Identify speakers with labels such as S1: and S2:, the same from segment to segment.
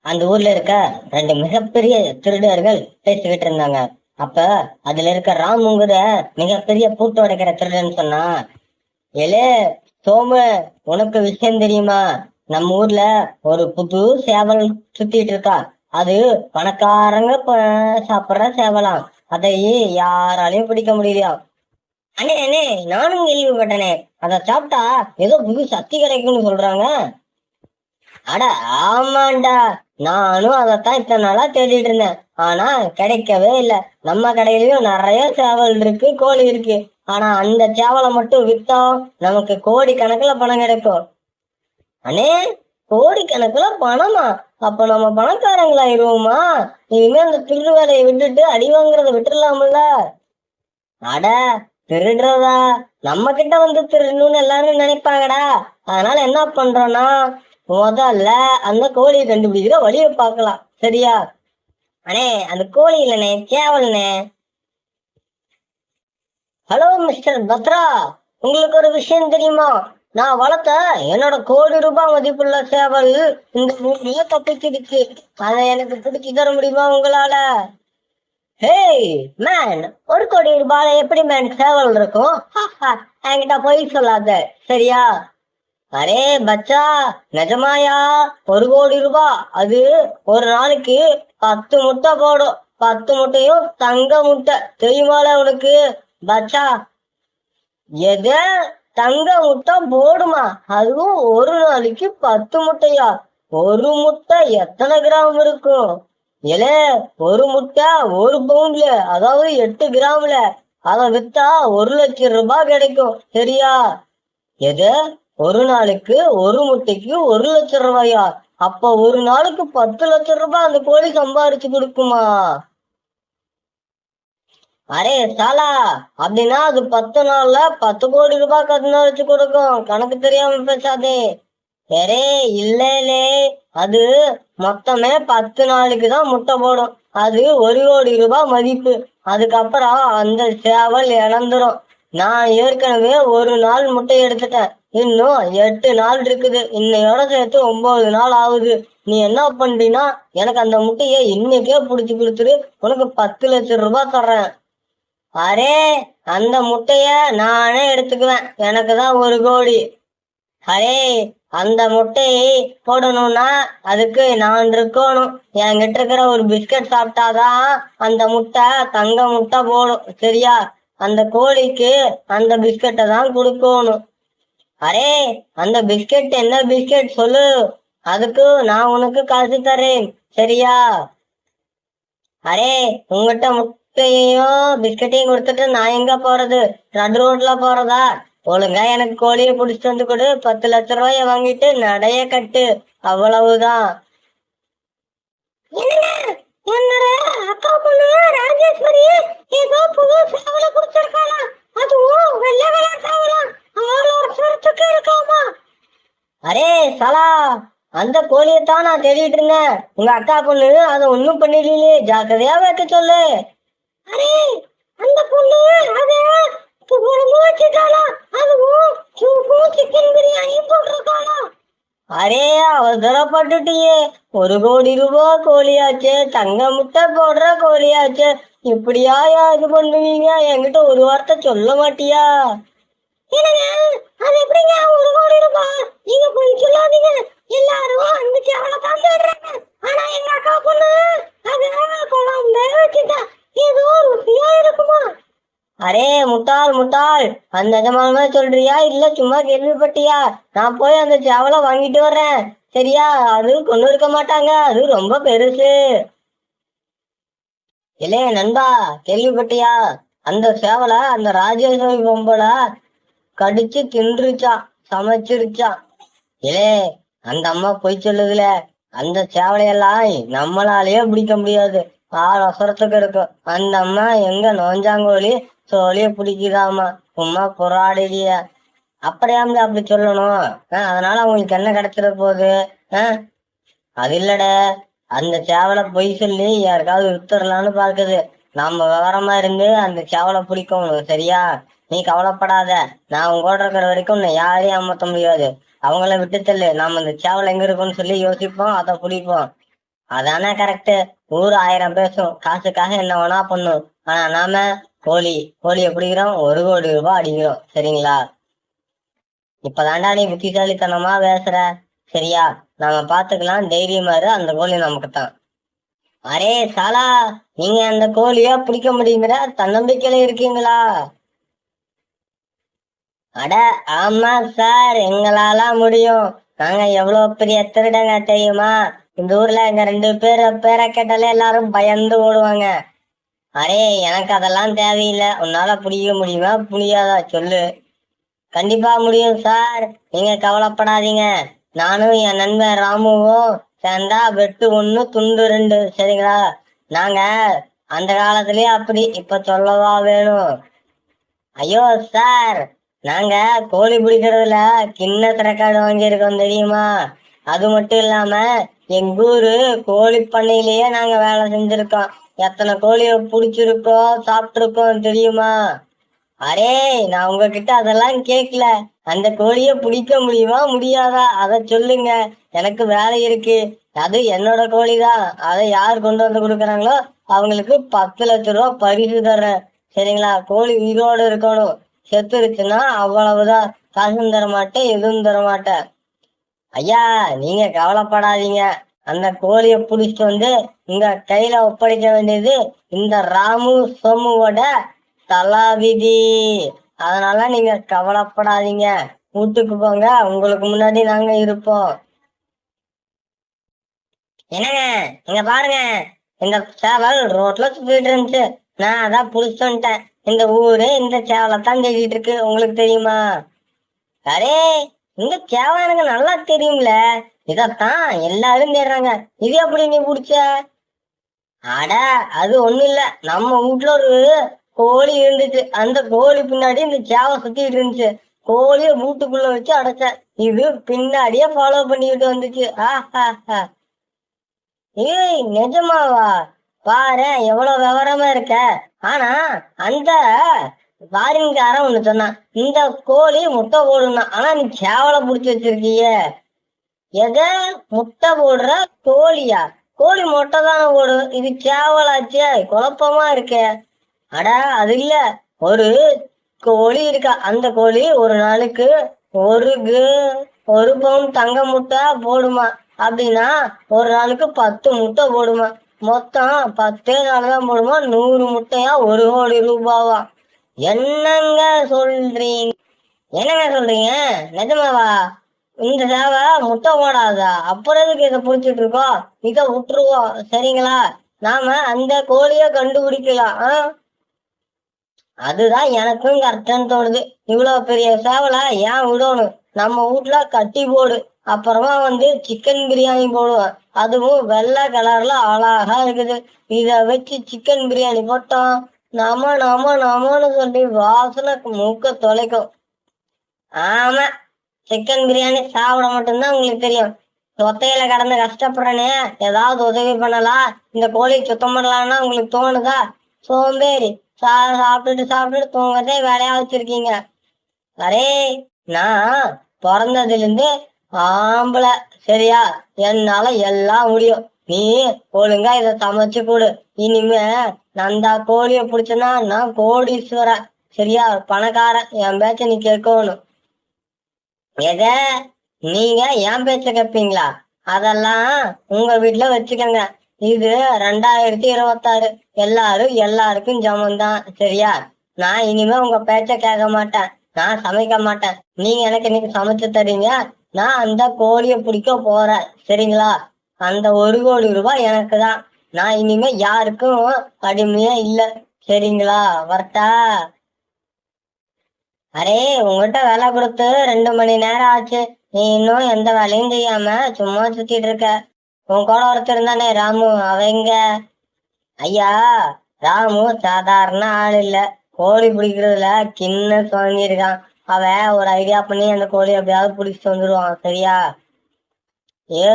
S1: அந்த ஊர்ல இருக்க ரெண்டு மிகப்பெரிய திருடர்கள் பேசிக்கிட்டு இருந்தாங்க. அப்ப அதுல இருக்க ராமுங்கிற மிகப்பெரிய பூட்டு உடைக்கிற திருடன் சொன்னா, ஏலே சோமு, உனக்கு விஷயம் தெரியுமா? நம்ம ஊர்ல ஒரு புது சேவல் சுத்திட்டு இருக்கா. அது பணக்காரங்க சாப்பிடுற சேவலாம். அதை யாராலையும் பிடிக்க முடியலையா? அண்ணே அண்ணே, நானும் கேள்விப்பட்டனே. அதை சாப்பிட்டா ஏதோ புது சக்தி கிடைக்கும்னு சொல்றாங்க. அட ஆமாண்டா, நானும் அதைத்தான் இத்தனை நாளா தேடிட்டு இருந்தேன். ஆனா கிடைக்கவே இல்லை. நம்ம கடையிலயும் நிறைய சேவல் இருக்கு, கோழி இருக்கு. ஆனா அந்த சேவலை மட்டும் வித்தோம் நமக்கு கோடி கணக்குல பணம் கிடைக்கும். அண்ணே, கோடி கணக்குல பணமா? அப்ப நம்ம பணக்காரங்களாயிருவோமா? இனிமே அந்த திருடு வேலையை விட்டுட்டு அடி வாங்குறத விட்டுடலாம்ல. அட, திருடுறதா? நம்ம கிட்ட வந்து திருடணும்னு எல்லாரும் நினைப்பாங்கடா. அதனால என்ன பண்றோம்னா, முதல்ல அந்த கோழியை கண்டுபிடிக்கிற வழியை பார்க்கலாம், சரியா? அண்ணே, அந்த கோழி இல்லனே, சேவல்னே. ஹலோ மிஸ்டர் பத்ரா, உங்களுக்கு ஒரு விஷயம் தெரியுமா? நான் வளர்த்த என்னோட கோடி ரூபாய் மதிப்புள்ள சேவல் இந்த ஊர்ல தப்பிச்சிடுச்சு. அதை எனக்கு பிடிச்சி தர முடியுமா உங்களால? ஹேய் மேன், ஒரு கோடி ரூபாய் எப்படி மேன் சேவல் இருக்கும்? என்கிட்ட போய் சொல்லாத, சரியா? அரே பச்சா, நிஜமாயா? ஒரு கோடி ரூபாய் அது ஒரு நாளைக்கு 10 முட்டை போடும். 10 முட்டையும் தங்க முட்டை, தெரியுமால உனக்கு? பச்சா, எத? தங்க முட்டை போடுமா? அதுவும் ஒரு நாளைக்கு 10 முட்டையா? ஒரு முட்டை எத்தனை கிராம் இருக்கும்? இல்ல, ஒரு முட்டை 1 பவுண்ட்ல, அதாவது 8 கிராம்ல. அதை வித்தா 1 லட்சம் ரூபாய் கிடைக்கும், சரியா? எது? ஒரு நாளுக்கு ஒரு முட்டைக்கு 1 லட்சம் ரூபாயா? அப்ப ஒரு நாளுக்கு 10 லட்சம் ரூபாய் அந்த கோழி சம்பாரிச்சு கொடுக்குமா? அரே சாலா, அப்படின்னா அது 10 நாள்ல 10 கோடி ரூபாய் கண்ணடிச்சு கொடுக்கும். கணக்கு தெரியாம பேசாதே. அரே இல்லைலே, அது மொத்தமே 10 நாளுக்கு தான் முட்டை போடும். அது 1 கோடி ரூபாய் மதிப்பு. அதுக்கப்புறம் அந்த சேவல் இழந்துரும். நான் ஏற்கனவே ஒரு நாள் முட்டை எடுத்துட்டேன். இன்னும் 8 நாள் இருக்குது. இன்னையோட சேர்த்து 9 நாள் ஆகுது. நீ என்ன பண்றீன்னா, எனக்கு அந்த முட்டையை இன்னைக்கே புடிச்சு கொடுத்துரு. உனக்கு 10 லட்சம் ரூபாய் தர்றேன். அரே, அந்த முட்டைய நானே எடுத்துக்குவேன். எனக்கு தான் 1 கோடி. அரே, அந்த முட்டையை போடணும்னா அதுக்கு நான் இருக்கணும். என்கிட்ட இருக்கிற ஒரு பிஸ்கட் சாப்பிட்டாதான் அந்த முட்டை தங்க முட்டை போடும், சரியா? அந்த கோழிக்கு அந்த பிஸ்கட்டை தான் கொடுக்கணும். அரே, அந்த பிஸ்கட் என்ன பிஸ்கட் சொல்லு, அதுக்கு நான் உனக்கு காசு தரேன், சரியா? அரே, உங்ககிட்ட முட்டையையும் பிஸ்கட்டையும் கொடுத்துட்டு நான் எங்க போறது? நடு ரோட்ல போறதா? ஒழுங்கா எனக்கு கோழியை பிடிச்சிட்டு வந்து கொடு. 10 லட்சம் ரூபாய வாங்கிட்டு நடைய கட்டு, அவ்வளவுதான். என்னோட அக்கா பொண்ணு ராஜேஸ்வரி ஏதோ புது சேவலை குடிச்சிருக்காளா? அதுவும் வெள்ளை கலர் சேவலா? 6 வருஷத்துக்கு இருக்காமா? அரே சலா, அந்த கோழியத்தான் நான் தேடிட்டு இருந்தேன். உங்க அக்கா பொண்ணு அதை ஒண்ணும் பண்ணிடலையே, ஜாக்கிரதையா வைக்க சொல்லு. அரே, அந்த பொண்ணு அதை வச்சுட்டாளா? அதுவும் சிக்கன் பிரியாணி போட்டிருக்காளா? அரே, அவசரப்பட்டுட்டியே. 1 கோடி ரூபாய் கோழியாச்சு, தங்க முட்டை போடுற கோழியாச்சு. இப்படியா இது பண்ணுவீங்க? என்கிட்ட ஒரு வார்த்தை சொல்ல மாட்டியா? அது எப்படிங்க 1 கோடி ரூபாய்? நீங்க போய் சொல்லாதீங்க. எல்லாரும் அந்த சேவலை தான் தேடுறாங்க. ஆனா எங்க அக்கா பொண்ணு அது குழம்பு வச்சுட்டா. ஏதோ ருசியா இருக்குமா? அரே முட்டாள் முட்டாள், அந்த நிஜமானமா சொல்றியா இல்ல சும்மா கேள்விப்பட்டியா? நான் போய் அந்த சேவலை வாங்கிட்டு வர்றேன், சரியா? அது கொண்டு இருக்க மாட்டாங்க, அது ரொம்ப பெருசு. இல்லே நண்பா, கேள்விப்பட்டியா? அந்த சேவலை அந்த ராஜேஸ்வரி பொம்பளை கடிச்சு தின்றுச்சா, சமைச்சிருச்சா. இல்லே, அந்த அம்மா பொய் சொல்லுதுல. அந்த சேவலையெல்லாம் நம்மளாலேயே பிடிக்க முடியாது, 6 வருஷத்துக்கு இருக்கும். அந்த அம்மா எங்க நோஞ்சாங்கோழி சோழிய பிடிக்குதாமா, சும்மா புறாடிய. அப்படியாம அப்படி சொல்லணும்? அதனால அவங்களுக்கு என்ன கிடைச்சிட போகுது? அது இல்லட, அந்த சேவலை பொய் சொல்லி யாருக்காவது வித்துடலான்னு பார்க்குது. நம்ம விவரமா இருந்து அந்த சேவலை பிடிக்கணும், சரியா? நீ கவலைப்படாத. நான் உங்களோட இருக்கிற வரைக்கும் உன்னை யாரையும் அமர்த்த முடியாது. அவங்கள விட்டு தள்ளு. நாம அந்த சேவல் எங்க இருக்குன்னு சொல்லி யோசிப்போம், அதை பிடிப்போம். அதானே கரெக்ட். ஊர் 1000 பேசும், காசுக்காக என்ன வேணா பண்ணும். ஆனா நாம கோழி கோழியை பிடிக்கிறோம், 1 கோடி ரூபாய் அடிக்கிறோம். சரிங்களா? இப்பதாண்டா நீ புத்திசாலித்தனமா பேசுற. சரியா? நாம பாத்துக்கலாம், தைரியமாரு, அந்த கோழி நமக்கு தான். அரே சாலா, நீங்க அந்த கோழிய பிடிக்க முடியுங்கிற தன்னம்பிக்கையில இருக்கீங்களா? அட ஆமா சார், எங்களால முடியும். நாங்க எவ்வளவு பெரிய திருடங்க தெரியுமா? இந்த ஊர்ல எங்க 2 பேர் பேரை கேட்டாலே எல்லாரும் பயந்து ஓடுவாங்க. அரே எனக்கு அதெல்லாம் தேவையில்லை. உன்னால பிடிக்க முடியுமா முடியாதா சொல்லு. கண்டிப்பா முடியும் சார், நீங்க கவலைப்படாதீங்க. நானும் என் நண்பன் ராமுவும் சேர்ந்தா வெட்டு 1 துண்டு 2. சரிங்களா? நாங்க அந்த காலத்திலயே அப்படி, இப்ப சொல்லவா வேணும்? ஐயோ சார், நாங்க கோழி பிடிக்கிறதுல கின்னஸ் ரெக்கார்டு வாங்கியிருக்கோம் தெரியுமா? அது மட்டும் இல்லாம எங்க ஊரு கோழி பண்ணையிலேயே நாங்க வேலை செஞ்சிருக்கோம். எத்தனை கோழிய பிடிச்சிருக்கோம், சாப்பிட்டுருக்கோம் தெரியுமா? அரே நான் உங்ககிட்ட அதெல்லாம் கேட்கல. அந்த கோழிய பிடிக்க முடியுமா முடியாதா அத சொல்லுங்க. எனக்கு வேலை இருக்கு. அது என்னோட கோழிதான். அதை யார் கொண்டு வந்து கொடுக்குறாங்களோ அவங்களுக்கு 10 லட்சம் ரூபாய் பரிசு தர்றேன். சரிங்களா? கோழி உயிரோடு இருக்கணும். செத்துருச்சுன்னா அவ்வளவுதான். காசும் தர மாட்டேன், எதுவும் தர மாட்டேன். ஐயா நீங்க கவலைப்படாதீங்க. அந்த கோழிய புடிச்சிட்டு வந்து உங்க கையில ஒப்படைக்க வேண்டியது இந்த ராமு சோமுவோட தலாவிதி. அதனால நீங்க கவலைப்படாதீங்க. வீட்டுக்கு போங்க, உங்களுக்கு முன்னாடி நாங்க இருப்போம். என்னங்க, இங்க பாருங்க, இந்த சேவல் ரோட்ல சுத்திட்டு இருந்துச்சு. நான் அதான் புடிச்சு வந்துட்டேன். இந்த ஊரு இந்த சேவலை தான் தேடிட்டு இருக்கு. உங்களுக்கு தெரியுமா? அரே இந்த சேவல் எனக்கு நல்லா தெரியும்ல. இதத்தான் எல்லாரும் தேடுறாங்க. இது எப்படி நீ புடிச்ச? அட அது ஒண்ணும் இல்ல, நம்ம வீட்டுல ஒரு கோழி இருந்துச்சு. அந்த கோழி பின்னாடி இந்த சேவை சுத்திட்டு இருந்துச்சு. கோழிய வீட்டுக்குள்ள வச்சு அடைச்சேன். இது பின்னாடியே ஃபாலோ பண்ணிக்கிட்டு வந்துச்சு. ஆஹா, ஏய் நிஜமாவா? பாரு எவ்வளவு விவரமா இருக்க. ஆனா அந்த ஃபாரின்காரன் ஒண்ணு சொன்னான், இந்த கோழி முட்டை போடுனா. ஆனா நீ சேவலை புடிச்சு வச்சிருக்கிய. எத முட்டை போடுற? கோழியா? கோழி முட்டை தானே போடும். இது சேவலாச்சே, குழப்பமா இருக்கே. அட அது இல்ல, ஒரு கோழி இருக்கா. அந்த கோழி ஒரு நாளுக்கு ஒரு 1 பவுன் தங்க முட்டை போடுமா. அப்படின்னா ஒரு நாளுக்கு 10 முட்டை போடுமா. மொத்தம் 10 நாள் தான் போடுமா. 100 முட்டையா, 1 கோடி ரூபாவா? என்னங்க சொல்றீங்க? என்னங்க சொல்றீங்க? நிஜமாவா? இந்த சேவை முட்டை போடாதா? அப்புறம் எதுக்கு இதை புடிச்சிட்டு இருக்கோம்? இதை விட்டுருவோம். சரிங்களா? நாம அந்த கோழிய கண்டுபிடிக்கலாம். அதுதான் எனக்கும் கரெக்டான்னு தோணுது. இவ்வளவு பெரிய சேவலை ஏன் விடணும்? நம்ம வீட்டுல கட்டி போடு. அப்புறமா வந்து சிக்கன் பிரியாணி போடுவோம். அதுவும் வெள்ளை கலர்ல அழகா இருக்குது. இத வச்சு சிக்கன் பிரியாணி போட்டோம். நமன்னு சொல்லி வாசனை மூக்க தொலைக்கும். ஆமா, சிக்கன் பிரியாணி சாப்பிட மட்டும்தான் உங்களுக்கு தெரியும். சொத்தையில கடந்து கஷ்டப்படுறனே, ஏதாவது உதவி பண்ணலாம், இந்த கோழி சுத்தம் பண்ணலாம்னா உங்களுக்கு தோணுதா? சோம்பேறி. சாப்பிட்டுட்டு தூங்கதே வேலையா வச்சிருக்கீங்க. அரே நான் பிறந்ததுல இருந்து ஆம்பளை. சரியா? என்னால எல்லாம் முடியும். நீ ஒழுங்கா இத சமைச்சு கொடு. இனிமே நந்தா கோழிய பிடிச்சனா நான் கோடீஸ்வரன். சரியா? பணக்காரன். என் பேச்ச நீ கேட்கணும். எத? நீங்க என் பேச்ச கேட்பீங்களா? அதெல்லாம் உங்க வீட்டுல வச்சுக்கோங்க. இது 2026. எல்லாரும் எல்லாருக்கும் ஜமம்தான். சரியா? நான் இனிமே உங்க பேச்ச கேட்க மாட்டேன். நான் சமைக்க மாட்டேன். நீங்க எனக்கு இன்னைக்கு சமைச்சு தரீங்க. நான் அந்த கோழிய பிடிக்க போறேன். சரிங்களா? அந்த 1 கோடி ரூபாய் எனக்கு தான். நான் இனிமே யாருக்கும் அடிமையா இல்ல. சரிங்களா? வரட்டா? அரே உங்ககிட்ட வேலை கொடுத்து 2 மணி நேரம் ஆச்சு. நீ இன்னும் எந்த வேலையும் செய்யாம சும்மா சுத்திட்டு இருக்க. உன் கூட ஒருத்தர் இருந்தானே ராமு, அவங்க. ஐயா, ராமு சாதாரண ஆள் இல்ல. கோழி பிடிக்கிறதுல கின்னஸ் வாங்கியிருக்கான். அவன் ஒரு ஐடியா பண்ணி அந்த கோழி எப்படியாவது பிடிச்சிட்டு வந்துடுவான். சரியா? ஏ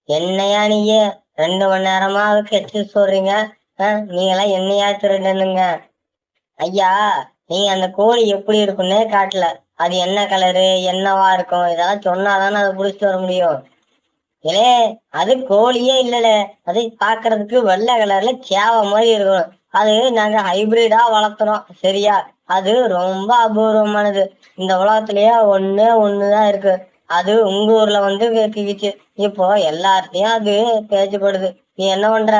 S1: என்னையா நீயே 2 மணி நேரமா கெச்சு சொல்றீங்க? நீங்களாம் என்னையா திருடனுங்க? ஐயா, நீ அந்த கோழி எப்படி இருக்குன்னே காட்டல. அது என்ன கலரு, என்னவா இருக்கும், இதெல்லாம் சொன்னாதானே அதை பிடிச்சிட்டு வர முடியும். ஏலே அது கோழியே இல்லல, அது பாக்குறதுக்கு வெள்ளை கலர்ல சேவை மாதிரி இருக்கணும். அது நாங்க ஹைபிரிடா வளர்த்துறோம் சரியா. அது ரொம்ப அபூர்வமானது. இந்த உலகத்திலேயே ஒண்ணே ஒண்ணுதான் இருக்கு. அது உங்க ஊர்ல வந்து கிச்சு. இப்போ எல்லார்ட்டையும் அது பேச்சுப்படுது. நீ என்ன பண்ற?